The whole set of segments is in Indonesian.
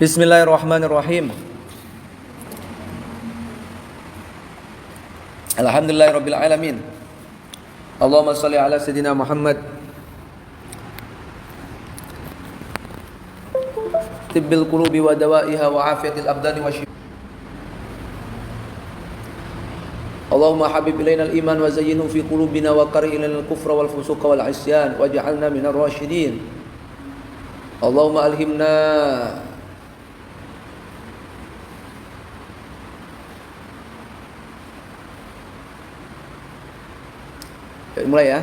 Bismillahirrahmanirrahim. Alhamdulillahirabbil alamin. Allahumma shalli ala sayyidina Muhammad. Tibbil qulubi wa dawaiha wa afiyatil abdani wa shifa. Allahumma habib ilaina al-iman wa zayyinhu fi qulubina wa qari ilaina al-kufra wal fusuqa wal isyan waj'alna minar rasyidin. Allahumma alhimna mulai ya.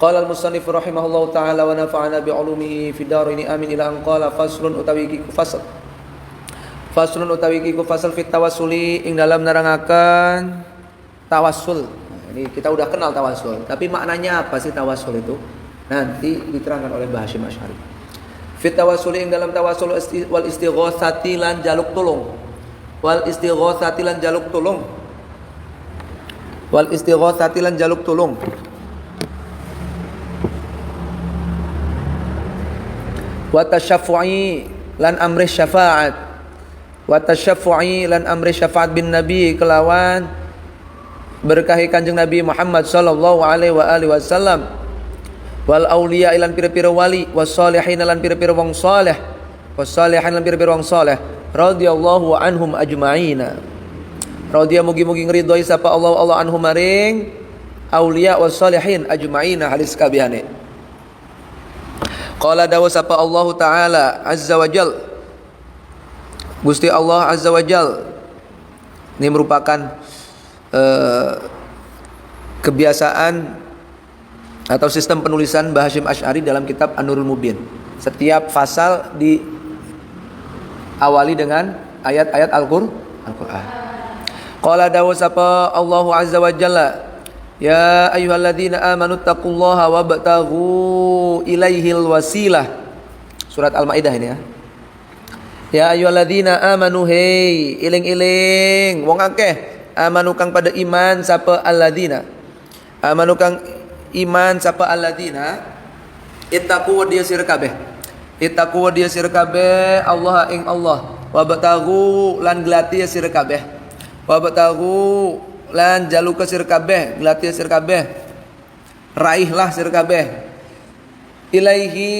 Qala al-musannif rahimahullahu taala wa nafa'ana bi 'ulumihi fid dharain amin ila an qala faslun utawi fasal fit tawassuli ing dalam nerangaken tawassul. Nah, ini kita udah kenal tawassul, tapi maknanya apa sih tawassul itu? Nanti diterangkan oleh Mbah Hasyim Asy'ari. Fit tawassuli ing dalam tawassul wal istighatsati lan jaluk tulung. Wal istighatsati lan jaluk tulung. Wal istighatsati lan jaluk tulung. Wa tasyaffu'i lan amri syafaat. Wa tasyaffu'i lan amri syafaat bin nabi kelawan berkahi Kanjeng Nabi Muhammad sallallahu alaihi wa alihi wasallam. Wal auliya lan pira-pira wali, was shalihin lan pira-pira wong saleh, was shalihin lan pira-pira wong saleh radhiyallahu anhum ajma'ina. Radhiya mugi-mugi ngridhoi sapa Allah anhum maring auliya was shalihin ajma'ina halis kabehane. Qala dawu sapa Allah taala azza wa jal. Gusti Allah azza wa jal ini merupakan kebiasaan atau sistem penulisan Mbah Hasyim Asy'ari dalam kitab An-Nurul Mubin. Setiap fasal diawali dengan ayat-ayat Al-Qur'an. Qala dawu sapa Allahu azza wa jalla, ya ayyuhalladzina amanu taqullaha wabtaghu ilaihil wasilah. Surat Al-Maidah ini ya. Ya ayyuhalladzina amanu, hey iling-iling wong akeh amanu kang pada iman sapa alladzina. Amanu kang iman sapa alladzina ittaqu wa dia sir kabeh. Ittaqu wa dia sir kabeh Allah ing Allah. Wabtaghu lan glati sir kabeh. Wabtaghu lan jaluka sir kabeh, glati sir kabeh, raihlah sir kabeh ilaihi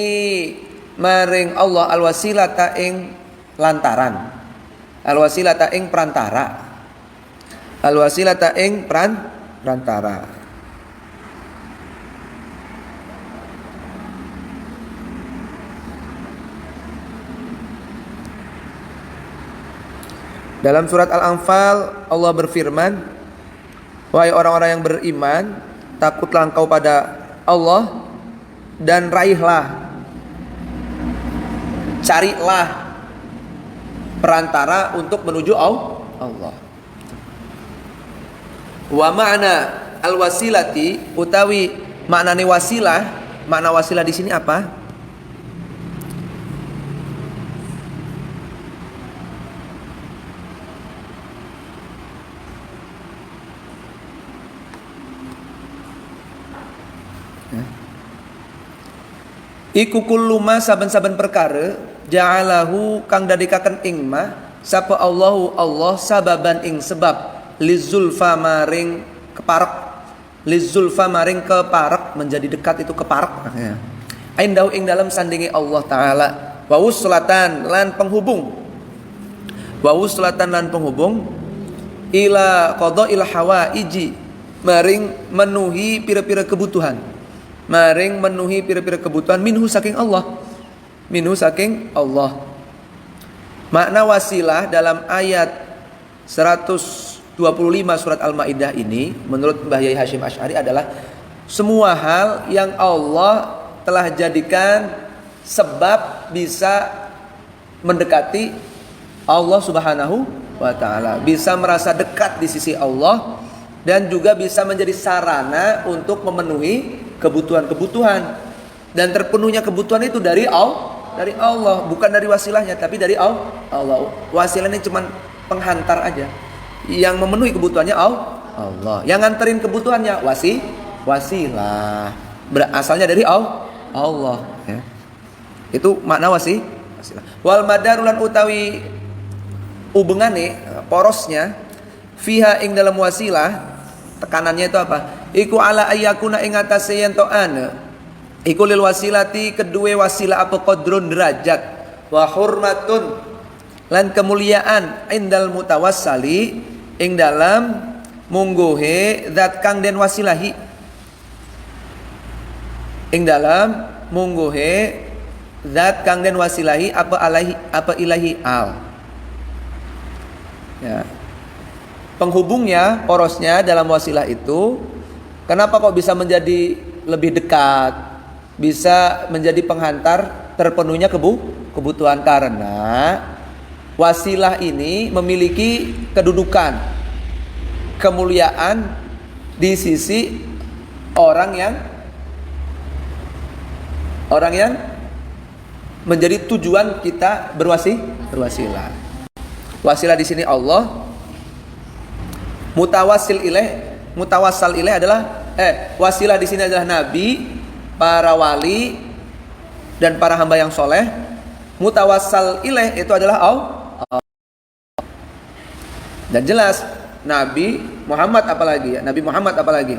maring Allah alwasilata ing lantaran, alwasilata ing perantara, alwasilata ing perantara. Dalam surat Al-Anfal Allah berfirman, wahai orang-orang yang beriman, takutlah engkau pada Allah dan raihlah, carilah perantara untuk menuju Allah. Wa ma'na al-wasilati utawi maknane wasilah, makna wasilah di sini apa? Iku kullu ma saben-saben perkara ja'alahu kang dadekaken ing ma sapa Allahu Allah sababan ing sebab lizulfa maring keparek, lizulfa maring keparek, menjadi dekat itu keparek ya. Indau ing dalam sandingi Allah taala wa wuslatan lan penghubung, wa wuslatan lan penghubung ila qada'il hawaiji maring menuhi pira-pira kebutuhan, maring menuhi pira-pira kebutuhan minhu saking Allah, minhu saking Allah. Makna wasilah dalam ayat 125 surat Al-Maidah ini menurut Mbah Yai Hasyim Asy'ari adalah semua hal yang Allah telah jadikan sebab bisa mendekati Allah Subhanahu wa taala, bisa merasa dekat di sisi Allah dan juga bisa menjadi sarana untuk memenuhi kebutuhan-kebutuhan. Dan terpenuhnya kebutuhan itu dari Allah, bukan dari wasilahnya, tapi dari Allah. Wasilah ini cuma penghantar aja. Yang memenuhi kebutuhannya Allah. Yang nganterin kebutuhannya wasilah. Asalnya dari Allah. Ya. Itu makna wasilah. Wal madarulan utawi ubengane porosnya fiha ing dalam wasilah, tekanannya itu apa? Iku ala ayyakuna ing atase yen to ana iku lil wasilati kedue wasilah apa qadrun derajat wa hurmatun lan kemuliaan indal mutawassali ing dalam mungguhe zat kang den wasilahi, ing dalam mungguhe zat kang den wasilahi apa alaihi apa ilahi al. Ya. Penghubungnya, porosnya dalam wasilah itu, kenapa kok bisa menjadi lebih dekat, bisa menjadi penghantar terpenuhnya kebutuhan? Karena wasilah ini memiliki kedudukan, kemuliaan di sisi orang yang menjadi tujuan kita berwasilah. Wasilah di sini Allah, mutawassal ilaih adalah wasilah di sini adalah nabi, para wali dan para hamba yang soleh. Mutawassal ilaih itu adalah Allah. Dan jelas Nabi Muhammad apalagi ya, Nabi Muhammad apalagi.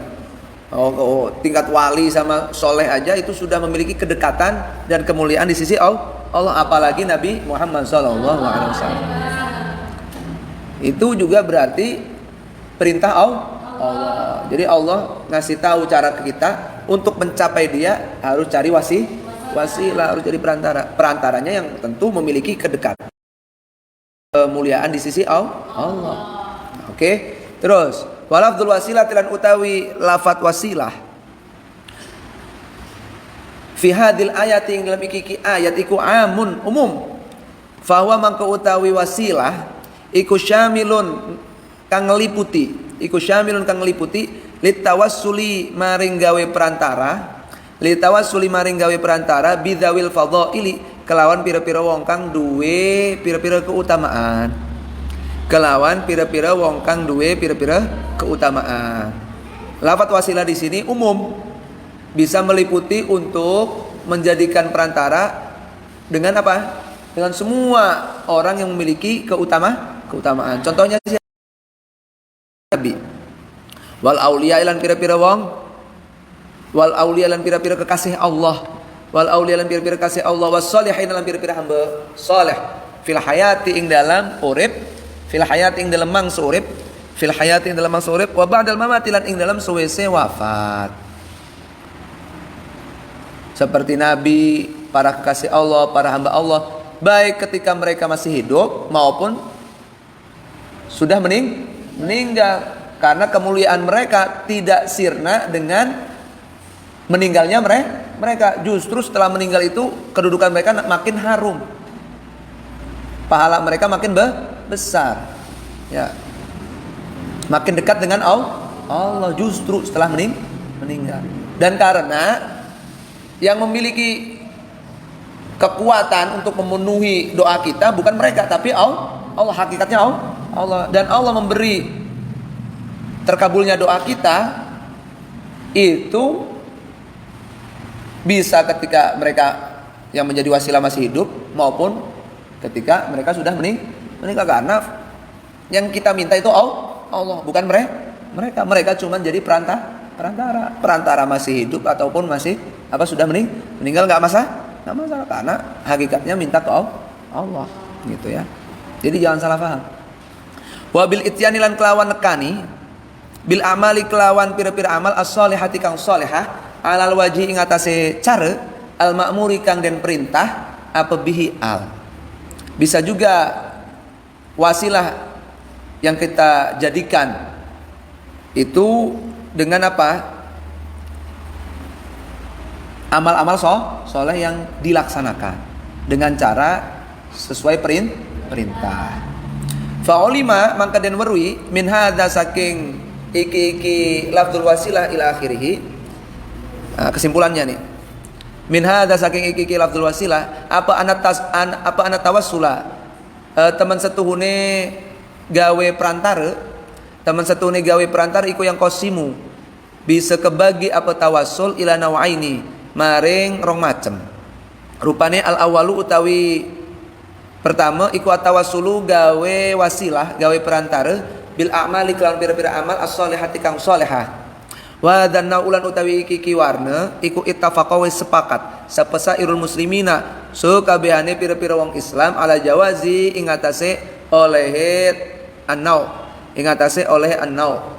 Tingkat wali sama soleh aja itu sudah memiliki kedekatan dan kemuliaan di sisi Allah, apalagi Nabi Muhammad SAW. Itu juga berarti perintah Allah. Jadi Allah ngasih tahu cara ke kita untuk mencapai dia harus cari wasilah, harus jadi perantara. Perantaranya yang tentu memiliki kedekatan, kemuliaan di sisi Allah. Oke. Terus walafdzul wasilah tilan utawi lafat wasilah fi hadil ayati ing dalam iki ayat iku amun umum. Fahuwa mangko utawi wasilah iku syamilun kang ngeliputi litawassuli maring gawe perantara bidzawil fadhaili kelawan pira-pira wong kang duwe pira-pira keutamaan. Lafaz wasilah di sini umum, bisa meliputi untuk menjadikan perantara dengan apa? Dengan semua orang yang memiliki keutamaan. Contohnya Nabi. Wal auliya lan pira-pira wong, wal auliya lan pira-pira kekasih Allah, wal auliya lan pira-pira kasih Allah, was sholihin lan pira-pira hamba saleh fil hayati ing dalam urip, fil hayati ing dalam mangsa urip, fil hayati ing dalam mangsa urip, wa ba'dal mamati lan ing dalam suwese wafat. Seperti Nabi, para kekasih Allah, para hamba Allah, baik ketika mereka masih hidup maupun sudah meninggal, karena kemuliaan mereka tidak sirna dengan meninggalnya mereka. Justru setelah meninggal itu kedudukan mereka makin harum, pahala mereka makin besar, ya, makin dekat dengan Allah justru setelah meninggal. Dan karena yang memiliki kekuatan untuk memenuhi doa kita bukan mereka tapi Allah, hakikatnya Allah. Dan Allah memberi terkabulnya doa kita itu bisa ketika mereka yang menjadi wasilah masih hidup maupun ketika mereka sudah meninggal, karena yang kita minta itu Allah, bukan mereka cuma jadi perantara masih hidup ataupun masih sudah meninggal, nggak masalah, karena hakikatnya minta ke Allah gitu ya. Jadi jangan salah paham. Wabil ityani lan kelawan nekani bil amali kelawan pira-pira amal as-sholihati kang sholihah alal wajhi ing atase cara al ma'muri kang den perintah apa bihi al. Bisa juga wasilah yang kita jadikan itu dengan apa? Amal-amal soleh yang dilaksanakan dengan cara sesuai perintah. Fa'ulima mangka den werwi min hadza saking iki lafdzul wasilah ila akhirih. Kesimpulannya nih. Min hadza saking iki lafdzul wasilah apa anak tawassula teman setuhune gawe perantara iku yang kosimu bisa kebagi apa tawassul ila nawaini maring rong macem. Rupane al awalu utawi pertama iku atawassulu gawe wasilah, gawe perantara bil a'mali kelawan pira-pira amal as-sholihati kang sholihah. Wa dhanna ulan utawi iki kiwarna iku ittafaqa wis sepakat sapesairul muslimina sakabehane pira-pira wong Islam ala jawazi ing atase oleh annau, ing atase oleh annau.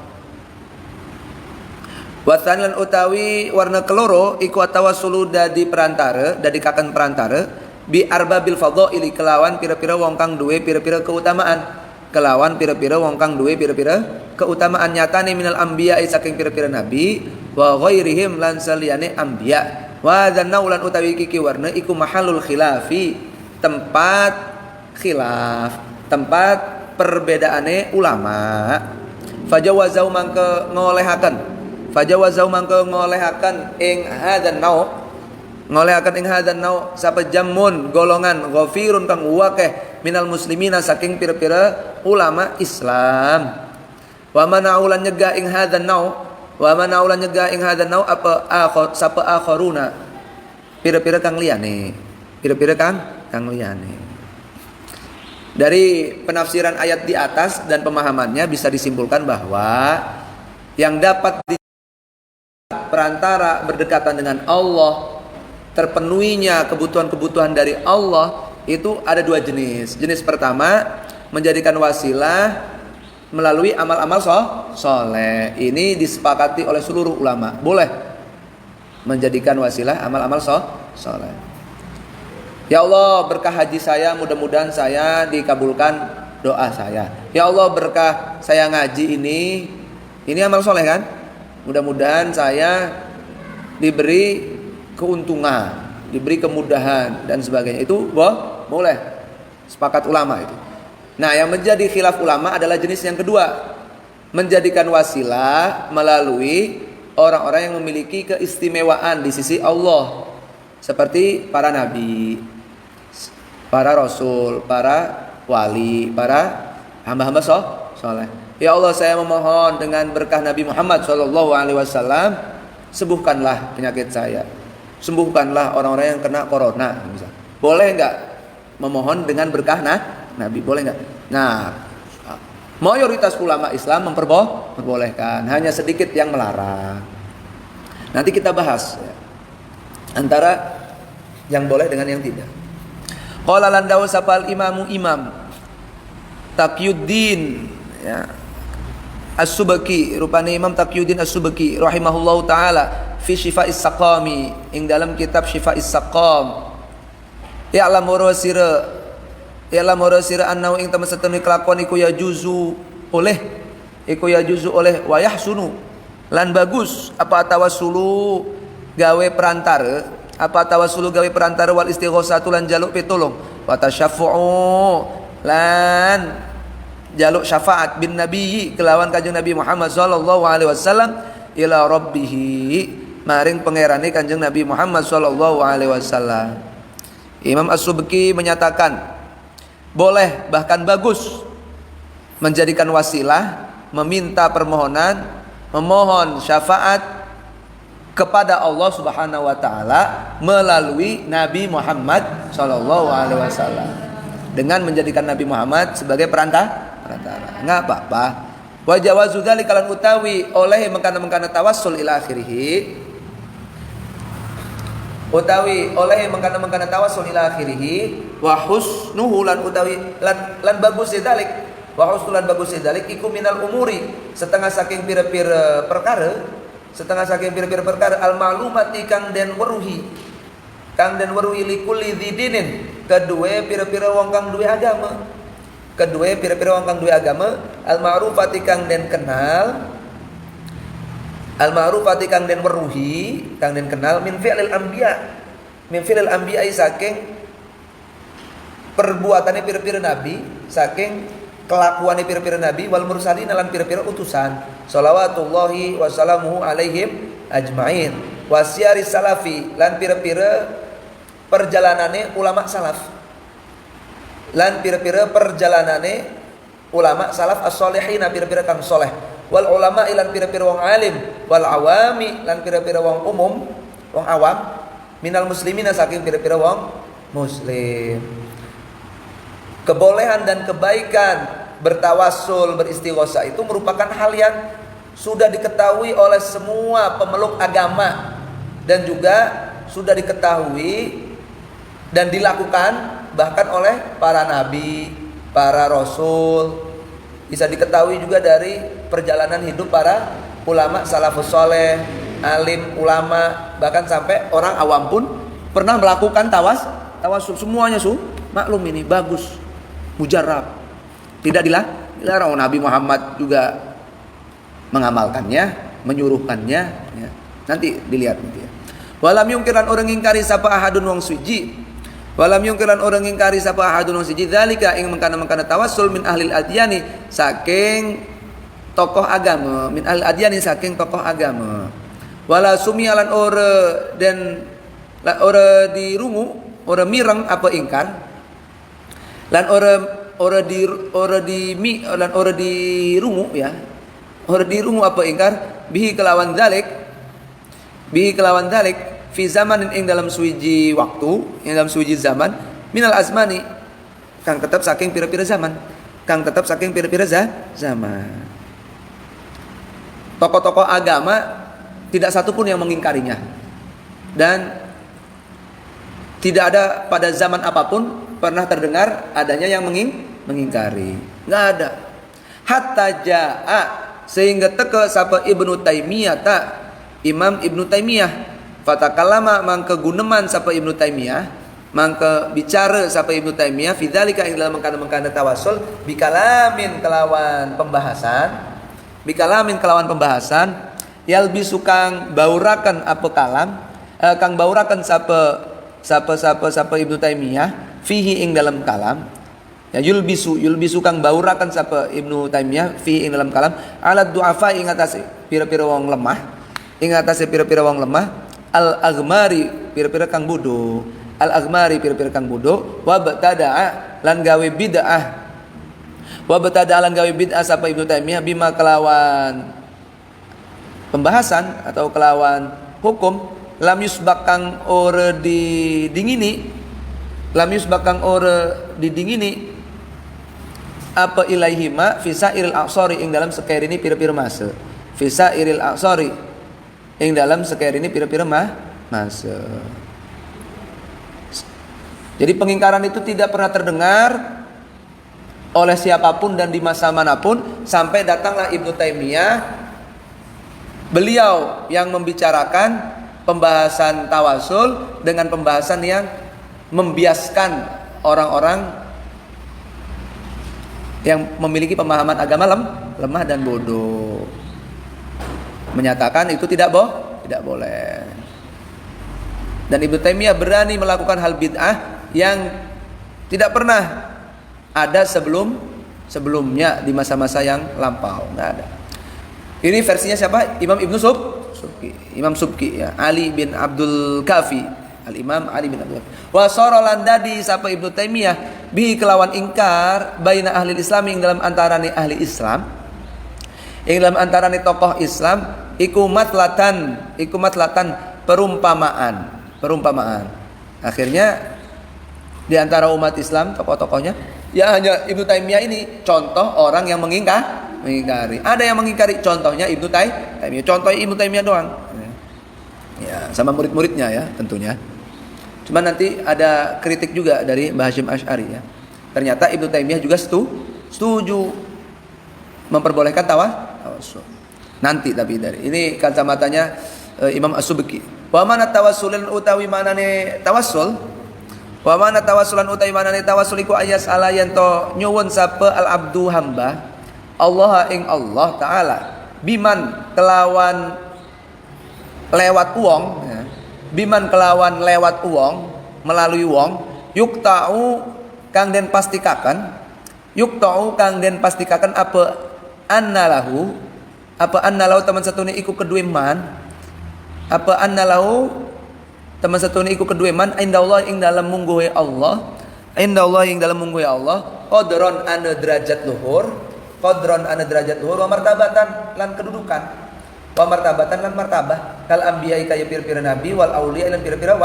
Wa lan utawi warna keloro iku atawassulu dadi perantara, dadi kaken perantara bi arbabil fadhaili kelawan pira-pira wong kang duwe pira-pira keutamaan. Kelawan pira-pira wong kang duwe pira-pira keutamaan nyatane minal anbiya saking pira-pira nabi wa ghairihim lan saliyane anbiya. Wa dzanna ulan utawi iki warna iku mahallul khilafi, tempat khilaf, tempat perbedaane ulama. Fajawazau mangke ngolehaken, fajawazau mangke ngolehaken ing hadzal nau, ngolehaken ing hadzal nau sapa jamun golongan ghafirun kang wakeh minal muslimina saking pira-pira ulama Islam. Wa manaulan nyegah ing hadzal nau, wa manaulan nyegah ing hadzal nau apa sapa akharuna pira-pira kang liyane, pira-pira kang liyane. Dari penafsiran ayat di atas dan pemahamannya bisa disimpulkan bahwa yang dapat di perantara berdekatan dengan Allah, terpenuhinya kebutuhan-kebutuhan dari Allah itu ada dua jenis. Jenis pertama menjadikan wasilah melalui amal-amal soleh. Ini disepakati oleh seluruh ulama. Boleh menjadikan wasilah amal-amal soleh. Ya Allah berkah haji saya, mudah-mudahan saya dikabulkan doa saya. Ya Allah berkah saya ngaji ini amal soleh kan? Mudah-mudahan saya diberi keuntungan, diberi kemudahan dan sebagainya. Itu boleh, sepakat ulama itu. Nah, yang menjadi khilaf ulama adalah jenis yang kedua, menjadikan wasilah melalui orang-orang yang memiliki keistimewaan di sisi Allah, seperti para nabi, para rasul, para wali, para hamba-hamba soleh. Ya Allah saya memohon dengan berkah Nabi Muhammad SAW, sembuhkanlah penyakit saya, sembuhkanlah orang-orang yang kena corona. Boleh enggak memohon dengan berkah Nabi? Boleh enggak? Nah, mayoritas ulama Islam memperbolehkan, hanya sedikit yang melarang. Nanti kita bahas ya, antara yang boleh dengan yang tidak. Qala landau sapal imam Taqiyuddin ya, As-Subaki, rupane Imam Taqiyuddin As-Subaki rahimahullahu taala fi Syifa'is Saqami, ing dalam kitab Syifa'is Saqam. Ya'lam sira annau ing temen setune kelakuan iku ya juzu oleh wa yahsunu lan bagus apa tawassulu gawe perantara wal istighosatu lan jaluk pitulung wa tasyaffu'u lan jaluk syafaat bin nabiyyi kelawan kanjeng Nabi Muhammad sallallahu alaihi wasallam ila rabbih maring pangerane kanjeng Nabi Muhammad sallallahu alaihi wasallam. Imam As-Subki menyatakan boleh bahkan bagus menjadikan wasilah, meminta permohonan, memohon syafaat kepada Allah Subhanahu wa taala melalui Nabi Muhammad sallallahu alaihi wasallam, dengan menjadikan Nabi Muhammad sebagai perantara. Enggak apa-apa. Wa jawazu dzalika lan utawi oleh mengkana tawassul ila akhirih. Utawi oleh mengkana tawassul ila akhirih wa husnuhu lan utawi lan bagus dzalik. Wa husnul lan bagus dzalik iku minal umuri, setengah saking pira-pira perkara, al ma'lumati kang den weruhi likulli dzidinin kedue pira-pira wong kang duwe agama. Al ma'rufati kang den kenal, al ma'rufati kang den weruhi, kang den kenal min fi'lil anbiya saking perbuatane pira-pira nabi, saking kelakuane pira-pira nabi wal mursalin lan pira-pira utusan shalawatullahi wassalamuhu alaihim ajmain wasyari salafi lan pira-pira perjalanane ulama salaf, lan pira-pira perjalanane ulama salaf as-solihin pira-pira kang soleh, wal ulama lan pira-pira wong alim, wal awami lan pira-pira wong umum, wong awam, minal muslimina saking pira-pira wong muslim. Kebolehan dan kebaikan bertawassul, beristighosa itu merupakan hal yang sudah diketahui oleh semua pemeluk agama dan juga sudah diketahui dan dilakukan bahkan oleh para nabi, para rasul. Bisa diketahui juga dari perjalanan hidup para ulama salafus soleh, alim, ulama, bahkan sampai orang awam pun pernah melakukan tawassul. Semuanya maklum ini bagus, mujarab, tidak dilarang. Nabi Muhammad juga mengamalkannya, menyuruhkannya ya. Nanti dilihat nanti ya. Walam yungkiran orang ingkari sapa ahadun wong suci. Walam yungkiran orang ingkari sapa ahadun wong suci dzalika ing mengkana tawassul min ahlil adyani saking tokoh agama, min ahlil adyani saking tokoh agama. Wala sumialan ora dan ora dirungu, ora mireng apa ingkar. Lan ora dirungu ya. Ora dirungu apa ingkar bihi kelawan dalik fi zaman ing dalam suwiji waktu, ing dalam suwiji zaman minal azmani kang tetap saking pira-pira zaman, zaman. Tokoh-tokoh agama tidak satu pun yang mengingkarinya dan tidak ada pada zaman apapun pernah terdengar adanya yang mengingkari, nggak ada. Hatta jaa sehingga teka sapa Ibnu Taimiyah Imam Ibnu Taimiyah fatakallama mangke guneman sapa Ibnu Taimiyah, mangke bicara sapa Ibnu Taimiyah fi dzalika ing dalam mengkana tawassul bikalamin kelawan pembahasan yalbisu kang baurakan apa kalam kang baurakan sapa Ibnu Taimiyah fihi ing dalam kalam ya yulbisu kang baurakan sapa Ibnu Taimiyah fihi ing dalam kalam alat du'afa ing atas pira-pira wong lemah al-aghmari pira-pira kang bodoh wa batadaa lan gawe bid'ah sapa Ibnu Taimiyah bima kelawan pembahasan atau kelawan hukum lam yusbak kang ora didingini apa ilaihima fisairil aqsari ing dalam sekerini pira-pira masa ing dalam sekerini pira-pira masa. Jadi pengingkaran itu tidak pernah terdengar oleh siapapun dan di masa manapun sampai datanglah Ibnu Taimiyah, beliau yang membicarakan pembahasan tawassul dengan pembahasan yang membiaskan orang-orang yang memiliki pemahaman agama lemah dan bodoh, menyatakan itu tidak boleh. Dan Ibnu Taimiyah berani melakukan hal bid'ah yang tidak pernah ada sebelumnya di masa-masa yang lampau, nggak ada. Ini versinya siapa? Imam Ibnu Subki, Imam Subki ya, Ali bin Abdul Kafi, Al-Imam Ali bin Abdul Kafi. Wa saralan dadi sapa Ibnu Taimiyah bi kelawan ingkar baina ahli Islam ing dalam antarane ahli Islam, ing dalam antarane tokoh Islam iku matlatan perumpamaan. Akhirnya di antara umat Islam tokoh-tokohnya ya hanya Ibnu Taimiyah ini contoh orang yang mengingkari. Ada yang mengingkari, contohnya Ibnu Taimiyah. Contoh Ibnu Taimiyah doang. Ya, sama murid-muridnya ya tentunya. Cuma nanti ada kritik juga dari Mbah Hasyim Asy'ari ya. Ternyata Ibnu Taimiyah juga setuju memperbolehkan tawassul. Nanti tapi dari ini kacamatanya Imam As-Subki. Wa mana tawassulan utawi manane tawassul? Wa mana tawassulan utawi manane tawassul iku ayas ala yen to nyuwun sapa al abdu hamba Allah ing Allah taala biman kelawan lewat uang ya. Biman kelawan lewat uang melalui uang yuktau kang den pastikaken apa annalahu teman satune iku kedue man apa annalahu teman satune iku kedue man indallah ing dalam mungguhe Allah qadron ana derajat luhur wa martabatan lan kedudukan wa martabatan lan martabah kal anbiya kaya pira-pira nabi wal auliya lan pira-pira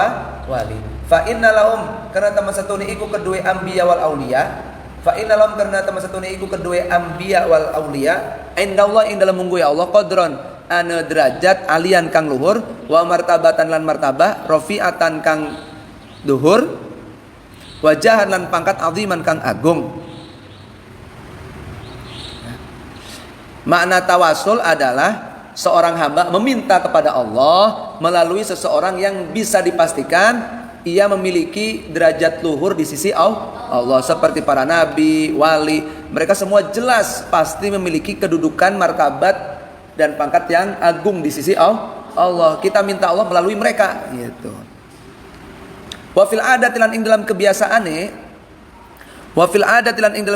wali. Fa inna lahum karena teman satune iku kedue anbiya wal auliya. Fa inna lahum karena teman satune iku kedue anbiya wal auliya indallah ing dalem munggu ya Allah qadron ana derajat alian kang luhur wa martabatan lan martabah rafi'atan kang duhur wajahan lan pangkat aziman kang agung. Makna tawasul adalah seorang hamba meminta kepada Allah melalui seseorang yang bisa dipastikan ia memiliki derajat luhur di sisi Allah, seperti para nabi, wali, mereka semua jelas pasti memiliki kedudukan, martabat dan pangkat yang agung di sisi Allah. Kita minta Allah melalui mereka gitu. Wa fil adati lan ing dalam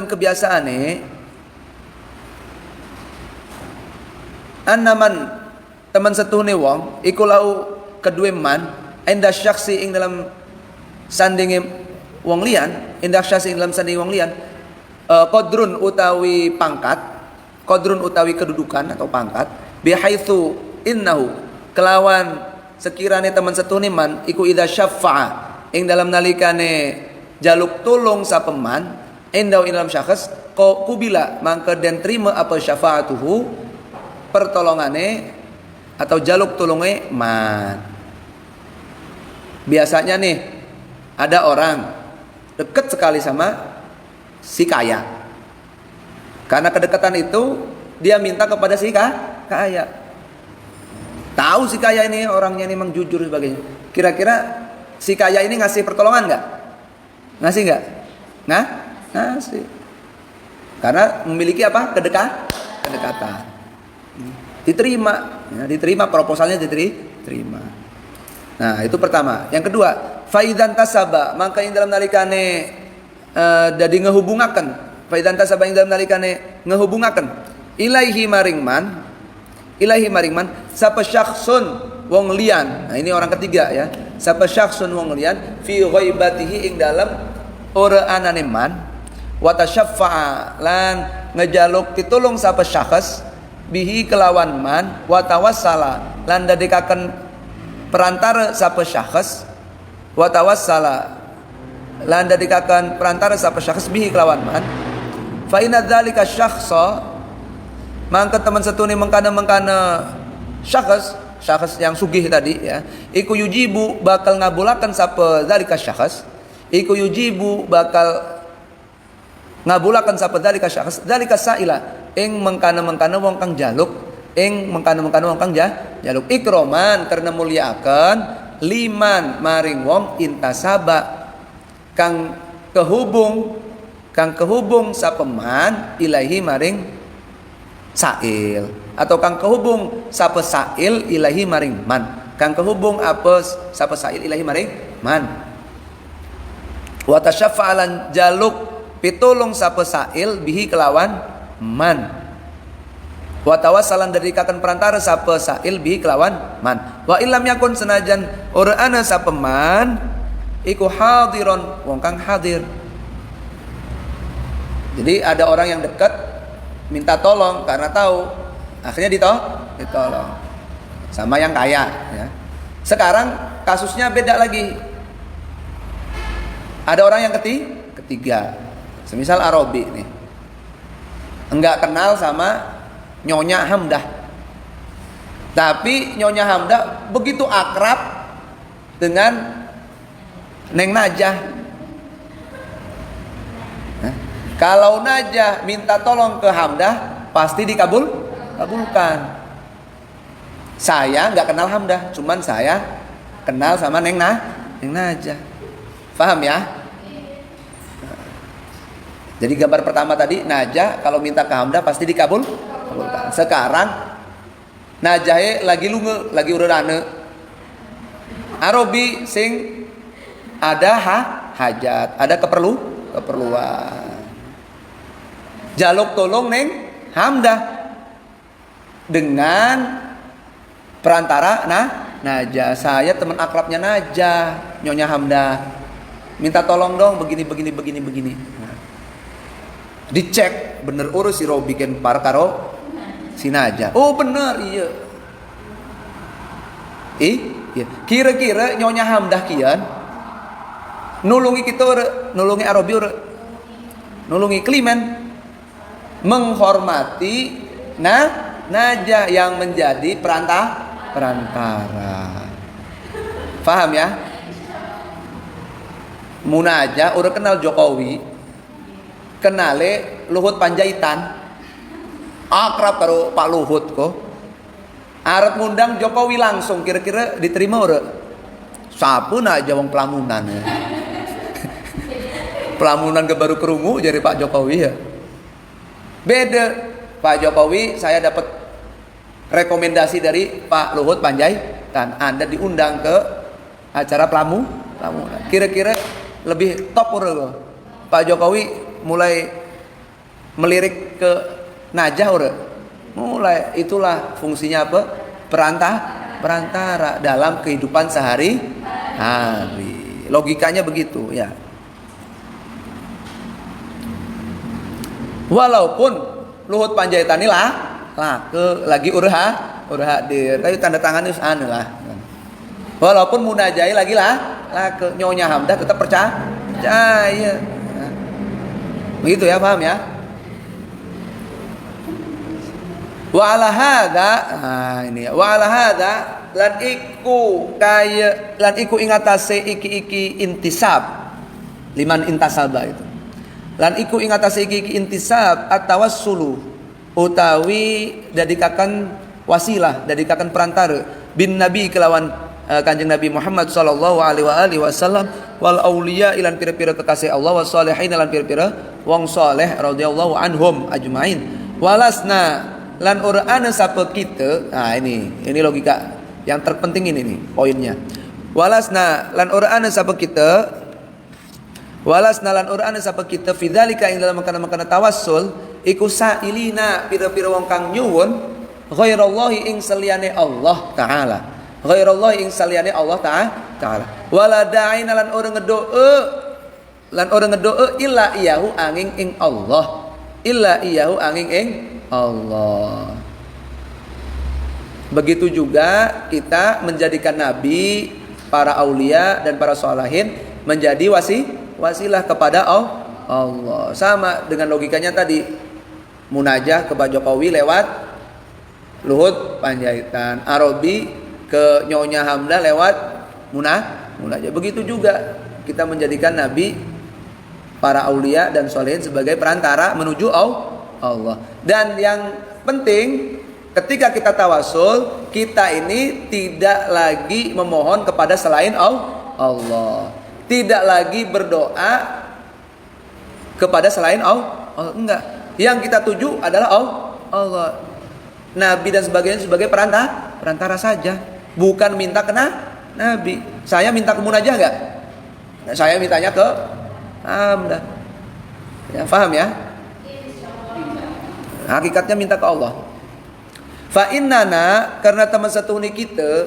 kebiasaane annaman teman setuhne wong iku lau kedue man inda syaksi ing dalam sandinge wong lian qadrun utawi pangkat, qadrun utawi kedudukan atau pangkat bihaitsu innahu kelawan sekirane teman setuhne man iku idza syaffa'a ing dalam nalikane jaluk tulung sapeman endau ing dalam syakhs kubila mangke den trima apa syafaatuhu pertolongane atau jaluk tulunge man. Biasanya nih ada orang dekat sekali sama si kaya. Karena kedekatan itu dia minta kepada si kaya. Tahu si kaya ini orangnya ini memang jujur sebagainya. Kira-kira si kaya ini ngasih pertolongan nggak? Ngasih nggak? Ngasih. Karena memiliki apa? Kedekatan. Diterima proposalnya diterima. Nah, itu pertama. Yang kedua, faidan tasaba, maka ing dalam nalikane dadi ngehubungaken. Faidan tasaba ing dalam nalikane ngehubungaken ilaihi maringman sapa syakhsun wong lian. Nah, ini orang ketiga ya. Sapa syakhsun wong lian fi ghaibatihi ing dalam ora anane man wa tasyaffa'a lan ngejaluk pitulung sapa syakhs bihi kelawan man wa tawassala lan dadekaken perantara sapa syakhs wa tawassala lan dadekaken perantara sapa syakhs bihi kelawan man fa inna dzalika syakhsa mangke teman setune mengkana syakhs yang sugih tadi ya iku yujibu bakal ngabulaken sapa dzalika syakhs iku yujibu bakal ngabulaken sapa dzalika syakhs dzalika saila ing mengkana wong kang jaluk jaluk ikroman karena muliakan liman maring wong intasaba kang kehubung sapeman ilahi maring sail atau kang kehubung sapa sail ilahi maring man kang kehubung apa sapa sail ilahi maring man wa tasyafa'alan jaluk pitulung sapa sail bihi kelawan man wa tawassalan dari kakan perantara sapa sail bi kelawan man wa illam yakun senajan ora ana sapa man iku hadiron wong kang hadir. Jadi ada orang yang dekat minta tolong karena tahu akhirnya ditolong sama yang kaya ya. Sekarang kasusnya beda lagi. Ada orang yang ketiga semisal Arabi nih enggak kenal sama Nyonya Hamdah. Tapi Nyonya Hamdah begitu akrab dengan Neng Najah. Kalau Najah minta tolong ke Hamdah, pasti dikabulkan. Saya enggak kenal Hamdah, cuman saya kenal sama Neng Najah. Paham ya? Jadi gambar pertama tadi Najah kalau minta ke Hamdah pasti dikabulkan. Sekarang Najah lagi lunge, lagi ururane. Arabi sing ada hajat, ada keperluan. Jaluk tolong Neng Hamdah dengan perantara Najah. Saya teman akrabnya Najah, Nyonya Hamdah. Minta tolong dong begini. Dicek bener urus si Robi ken par karo si Najah. Oh bener iya. Iya. Kira-kira Nyonya Hamdah kian nulungi kita nulungi Arabi nulungi Klimen menghormati Najah yang menjadi perantara. Paham ya? Munajah udah kenal Jokowi, kenale Luhut Panjaitan, akrab karo Pak Luhut kok. Arep ngundang Jokowi langsung, kira-kira diterima ora? Sapu Najah wong pelamunan ya. Pelamunan ke baru kerungu jadi Pak Jokowi ya. Beda. Pak Jokowi saya dapat rekomendasi dari Pak Luhut Panjaitan. Anda diundang ke acara pelamunan. Kira-kira lebih top ora Pak Jokowi mulai melirik ke Najah ora? Mulai. Itulah fungsinya apa? Perantara dalam kehidupan sehari-hari. Logikanya begitu ya. Walaupun Luhut Panjaitan ini lagi hadir, tapi tanda tangan itu lah. Walaupun munajai lagi ke Nyonya Hamdah tetap percaya. Begitu ya, paham ya? Wa ala hadza, ini ya. Wa ala hadza lan iku ingatase iki intisab. Liman intasaba itu. Lan iku ingatase iki intisab at-tawassulu utawi dadikaken wasilah, dadikaken perantara bin nabi kelawan Kanjeng Nabi Muhammad sallallahu alaihi wasallam wal auliya ilan pira-pira kekasih Allah was sholihin lan pira-pira wong saleh radhiyallahu anhum ajmain. Walasna lan ora ana sapa kita. Nah ini logika yang terpenting ini nih poinnya. Walasna lan ora ana sapa kita. Walasna lan ora ana sapa kita fidzalika ing dalam makana tawassul iku sailina pira-pira wong kang nyuwun ghairallahi ing saliyane Allah taala. Ghairallahi ing saliyane Allah taala. Wala da'ina lan ora ngedoe illa iyahu angin ing Allah. Illa iyahu angin ing Allah. Begitu juga kita menjadikan nabi, para aulia dan para sholihin menjadi wasilah kepada Allah. Sama dengan logikanya tadi. Munajah ke Pak Jokowi lewat Luhut Panjaitan, Arabi ke Nyonya Hamdah lewat munajah. Begitu juga kita menjadikan nabi, para aulia dan sholihin sebagai perantara menuju Allah. Dan yang penting ketika kita tawasul, kita ini tidak lagi memohon kepada selain Allah. Tidak lagi berdoa kepada selain Allah. Enggak. Yang kita tuju adalah Allah. Nabi dan sebagainya sebagai perantara saja. Bukan minta ke Nabi. Saya minta ke munajah enggak? Nah, saya mintanya ke Hamdah. Ya, paham ya? Hakikatnya minta ke Allah. Fa innana karena teman satu ini kita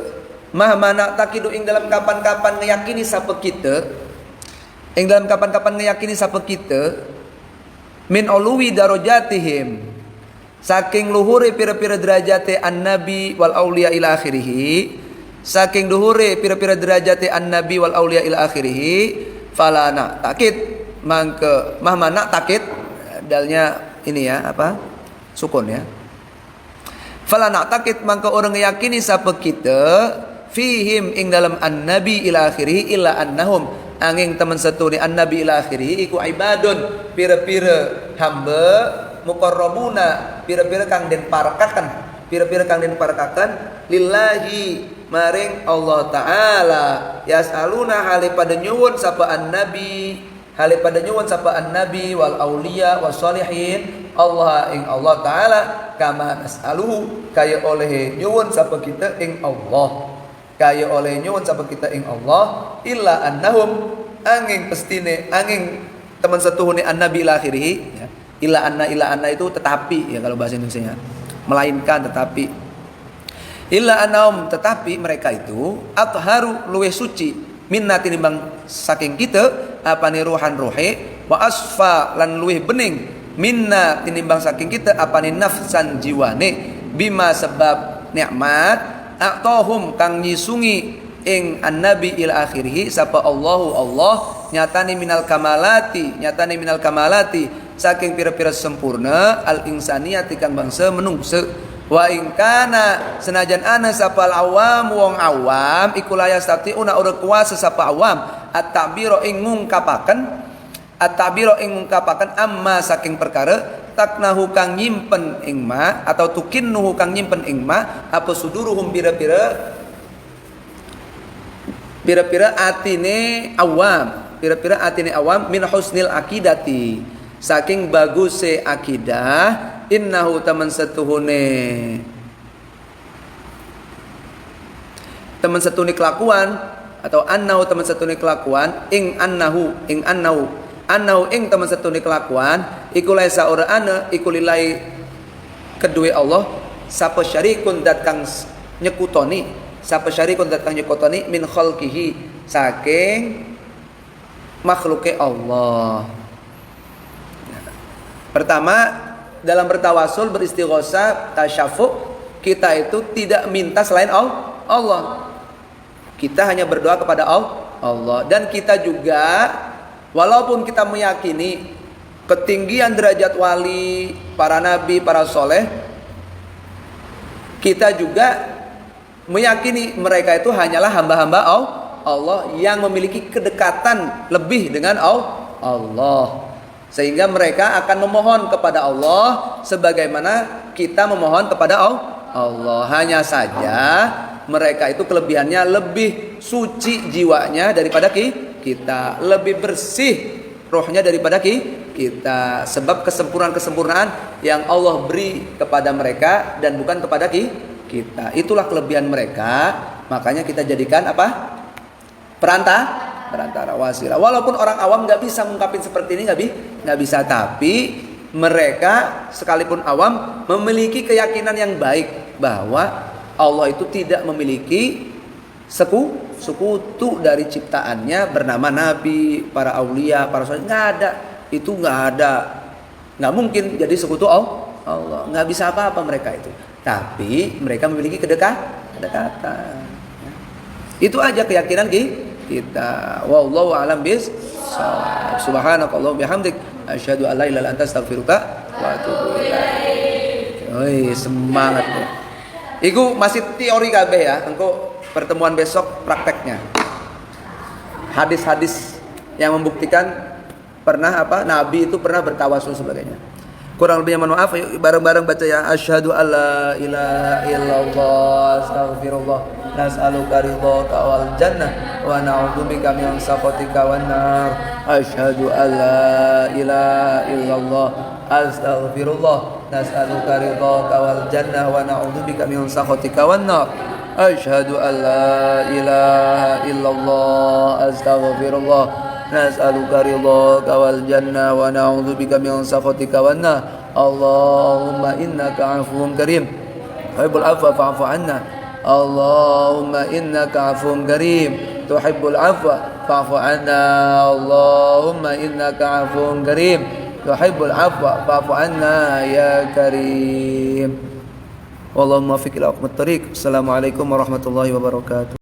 mahmana takidu ing dalam kapan-kapan ngeyakini sapa kita. Ing dalam kapan-kapan ngeyakini sapa kita min uluwi darajatihim saking luhure pira-pira derajate an-nabi wal auliya ila akhirih. Saking luhure pira-pira derajate an-nabi wal auliya ila akhirih falana takid mangke mahmana takid dalnya ini ya apa? Sukun ya. Falana takid mangke orang ngeyakini sapa kita fihim ing dalam an-nabi ila akhirih illa annahum angin teman satu ni an-nabi ila akhirih iku ibadun pira-pira hamba muqarrabuna pira-pira kang den parakaken lillahi maring Allah taala yasaluna hale pada nyuwun sapa an-nabi wal auliya was sholihin Allah ing Allah taala kama nasaluhu kaya oleh nyuwun sapa kita ing Allah illa annahum angin pestine angin teman setuhune an-nabi ila akhirih ya. Illa anna itu tetapi ya kalau bahasa Indonesianya melainkan tetapi illa annahum tetapi mereka itu atharu luweh suci minna tinimbang saking kita apane ruhan ruhe wa asfa lan luweh bening minna tinimbang saking kita apane nafsan jiwane bima sebab nikmat a'tahum kang nyisungi ing annabi ila akhirih sapa Allahu Allah nyatane minal kamalati saking pira-pira sempurna al insaniyati kang bangsa menungse wa ing kana senajan ana sapa awam wong awam iku layastati una ora kuasa sapa awam at-ta'biro ing ngungkapaken amma saking perkara taknahu kang nyimpen ing ma atau tukinnuhu kang nyimpen ing ma apa suduruhum pira-pira atine awam min husnil akidati saking baguse akidah innahu teman setune kelakuan atau annahu teman setune kelakuan ing annahu teman setune kelakuan iku laisa ora ana iku lillahi kedue Allah sapa syarikun dat kang nyekutoni min khalqihi saking makhluke Allah. Pertama, dalam bertawasul, beristighosa, tasyafu, kita itu tidak minta selain Allah. Kita hanya berdoa kepada Allah. Dan kita juga, walaupun kita meyakini ketinggian derajat wali, para nabi, para soleh, kita juga meyakini mereka itu hanyalah hamba-hamba Allah yang memiliki kedekatan lebih dengan Allah. Sehingga mereka akan memohon kepada Allah sebagaimana kita memohon kepada Allah. Hanya saja mereka itu kelebihannya lebih suci jiwanya daripada kita, lebih bersih rohnya daripada kita. Sebab kesempurnaan yang Allah beri kepada mereka dan bukan kepada kita. Itulah kelebihan mereka. Makanya kita jadikan apa? Perantara wasilah. Walaupun orang awam nggak bisa mengungkapin seperti ini, nggak bisa, tapi mereka sekalipun awam memiliki keyakinan yang baik bahwa Allah itu tidak memiliki sekutu dari ciptaannya bernama nabi, para aulia, para soleh. Nggak ada, itu nggak ada, nggak mungkin jadi sekutu Allah. Nggak bisa apa-apa mereka itu. Tapi mereka memiliki kedekatan. Itu aja keyakinan kita. Wallahu a'lam bis-shawab. Subhanakallahumma bihamdik asyhadu an la ilaha illa anta astaghfiruka wa atubu ilaik. Oi, semangat tuh. Iku masih teori kabeh ya. Engko pertemuan besok prakteknya. Hadis-hadis yang membuktikan nabi itu pernah bertawasul sebagainya. Kurang lebihnya mohon maaf, bareng-bareng baca ya. Asyhadu alla ilaha illallah astaghfirullah nas'aluka ridhaka wal jannah wa na'udzubika min sakhatika wan nar. Asyhadu alla ilaha illallah astaghfirullah nas'aluka ridhaka wal jannah wa na'udzubika min sakhatika wan nar. Asyhadu alla ilaha illallah astaghfirullah nas'aluka ridhaka wal jannah wa na'udzubika min sakhatika wan nar. Allahumma innaka 'afuwun karim tuhibbul 'afwa fa'fu 'anna. Allahumma innaka 'afuwun karim tuhibbul 'afwa fa'fu 'anna. Allahumma innaka 'afuwun karim tuhibbul 'afwa fa'fu 'anna ya karim. Wallahu muwaffiq ila aqwamit thoriq. Assalamualaikum warahmatullahi wabarakatuh.